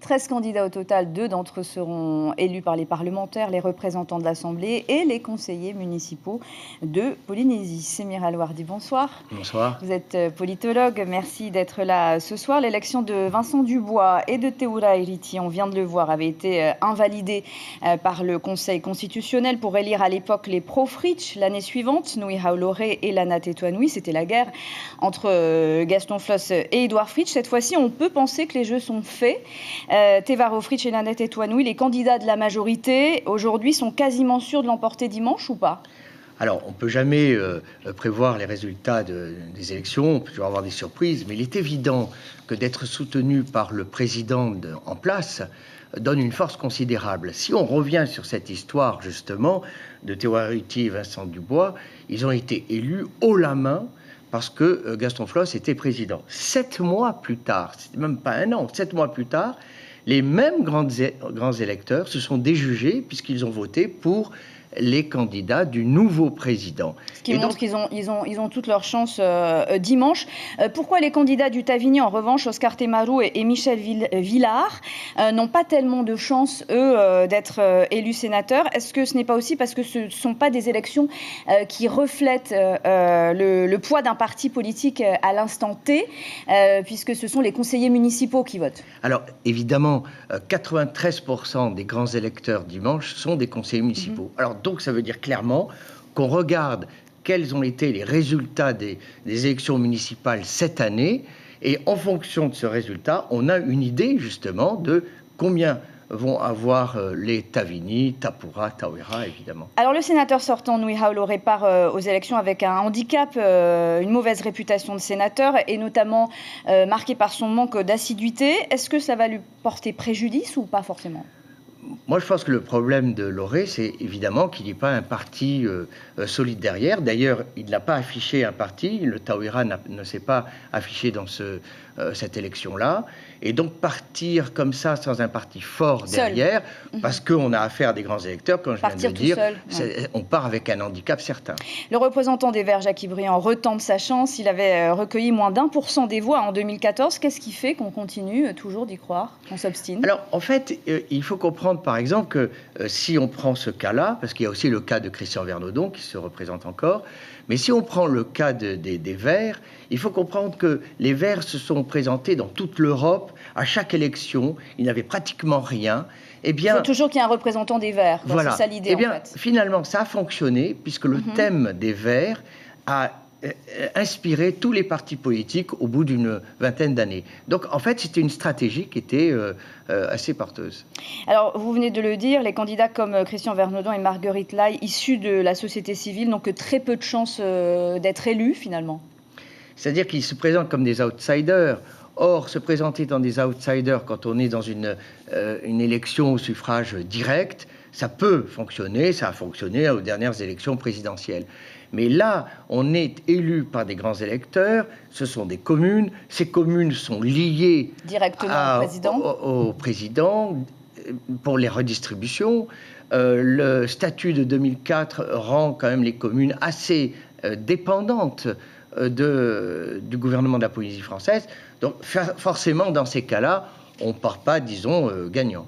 13 candidats au total, 2 d'entre eux seront élus par les parlementaires, les représentants de l'Assemblée et les conseillers municipaux de Polynésie. Semira Louardi, bonsoir. Bonsoir. Vous êtes politologue, merci d'être là ce soir. L'élection de Vincent Dubois et de Teura Iriti, on vient de le voir, avait été invalidée par le Conseil constitutionnel pour élire à l'époque les pro-Fritsch. L'année suivante, Nui Haoloré et Lana Tetuanui, c'était la guerre entre Gaston Floss et Édouard Fritsch. Cette fois-ci, on peut penser que les jeux sont faits. Te Varo Fritsch et Lana Tetuanui, les candidats de la majorité, aujourd'hui, sont quasiment sûrs de l'emporter dimanche ou pas ? Alors, on ne peut jamais prévoir les résultats des élections, on peut toujours avoir des surprises, mais il est évident que d'être soutenu par le président en place donne une force considérable. Si on revient sur cette histoire, justement, de Teura Iriti et Vincent Dubois, ils ont été élus haut la main parce que Gaston Floss était président. 7 mois plus tard, c'était même pas un an, 7 mois plus tard, les mêmes grands électeurs se sont déjugés puisqu'ils ont voté pour les candidats du nouveau président. Ce qui montre qu'ils ont toutes leurs chances dimanche. Pourquoi les candidats du Tasigny, en revanche, Oscar Temaru et Michel Villard, n'ont pas tellement de chances, eux, d'être élus sénateurs? Est-ce que ce n'est pas aussi parce que ce ne sont pas des élections qui reflètent le poids d'un parti politique à l'instant T, puisque ce sont les conseillers municipaux qui votent? Alors, évidemment, 93% des grands électeurs dimanche sont des conseillers municipaux. Alors, donc, ça veut dire clairement qu'on regarde quels ont été les résultats des élections municipales cette année. Et en fonction de ce résultat, on a une idée, justement, de combien vont avoir les Tasigny, Tapura, Tauera, évidemment. Alors, le sénateur sortant, Nui Haoloré, part aux élections avec un handicap, une mauvaise réputation de sénateur, et notamment marqué par son manque d'assiduité. Est-ce que ça va lui porter préjudice ou pas forcément ? Moi, je pense que le problème de Loré, c'est évidemment qu'il n'y ait pas un parti solide derrière. D'ailleurs, il n'a pas affiché un parti. Le Tauera ne s'est pas affiché dans cette élection-là. Et donc, partir comme ça, sans un parti fort derrière, parce qu'on a affaire à des grands électeurs, comme je viens de le dire, on part avec un handicap certain. Le représentant des Verts, Jacques Briand, retente sa chance. Il avait recueilli moins d'1% des voix en 2014. Qu'est-ce qui fait qu'on continue toujours d'y croire, qu'on s'obstine? Alors, en fait, il faut comprendre, par exemple, que si on prend ce cas-là, parce qu'il y a aussi le cas de Christian Vernodon qui se représente encore, mais si on prend le cas des Verts, il faut comprendre que les Verts se sont présentés dans toute l'Europe. À chaque élection, il n'y avait pratiquement rien. Il faut toujours qu'il y ait un représentant des Verts. Voilà. C'est ça l'idée, en fait. Finalement, ça a fonctionné, puisque le thème des Verts a inspiré tous les partis politiques au bout d'une vingtaine d'années. Donc, en fait, c'était une stratégie qui était assez porteuse. Alors, vous venez de le dire, les candidats comme Christian Vernodon et Marguerite Lai, issus de la société civile, n'ont que très peu de chances d'être élus, finalement. C'est-à-dire qu'ils se présentent comme des outsiders. Or, se présenter dans des outsiders quand on est dans une élection au suffrage direct, ça peut fonctionner, ça a fonctionné aux dernières élections présidentielles. Mais là, on est élu par des grands électeurs, ce sont des communes, ces communes sont liées directement au président pour les redistributions. Le statut de 2004 rend quand même les communes assez dépendantes du gouvernement de la Polynésie française. Donc forcément, dans ces cas-là, on ne part pas, disons, gagnant.